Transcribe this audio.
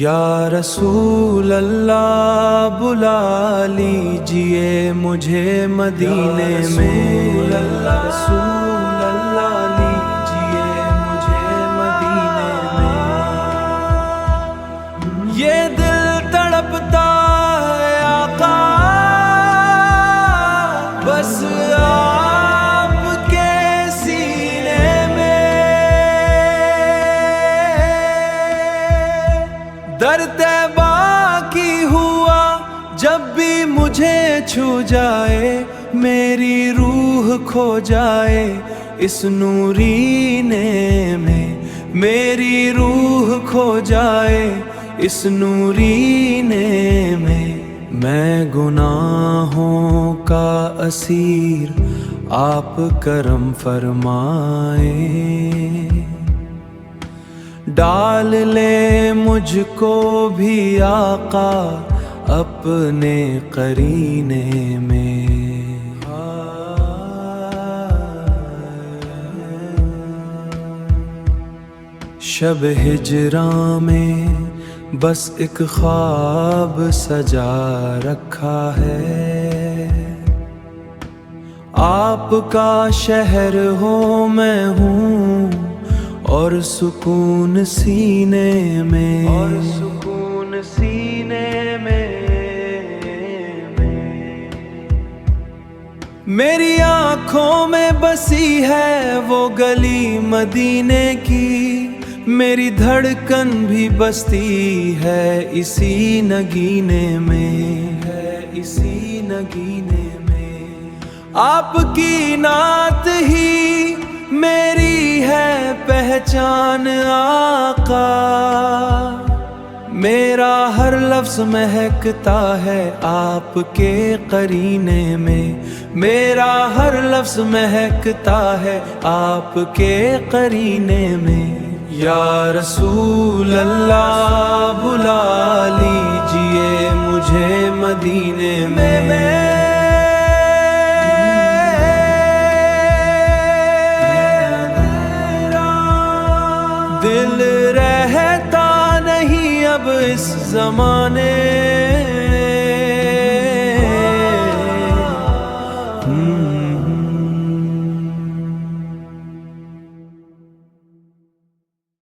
یا رسول اللہ بلا لیجئے مجھے مدینے میں، رسول اللہ لیجئے مجھے مدینے میں، یہ دل تڑپتا ہے آقا بس آپ کے سینے میں، درد باقی ہوا جب بھی مجھے چھو جائے، میری روح کھو جائے اس نورینے میں، میری روح کھو جائے اس نورینے میں، میں گناہوں کا اسیر آپ کرم فرمائیں، ڈال لے مجھ کو بھی آقا اپنے قرینے میں۔ شب ہجراں میں بس ایک خواب سجا رکھا ہے، آپ کا شہر ہو میں ہوں اور سکون سینے میں، اور سکون سینے میں، میری آنکھوں میں بسی ہے وہ گلی مدینے کی، میری دھڑکن بھی بستی ہے اسی نگینے میں، ہے اسی نگینے میں، آپ کی نعت ہی میری ہے پہچان آقا، میرا ہر لفظ مہکتا ہے آپ کے قرینے میں، میرا ہر لفظ مہکتا ہے آپ کے قرینے میں، یا رسول اللہ بلا لیجئے مجھے مدینے میں، دل رہتا نہیں اب اس زمانے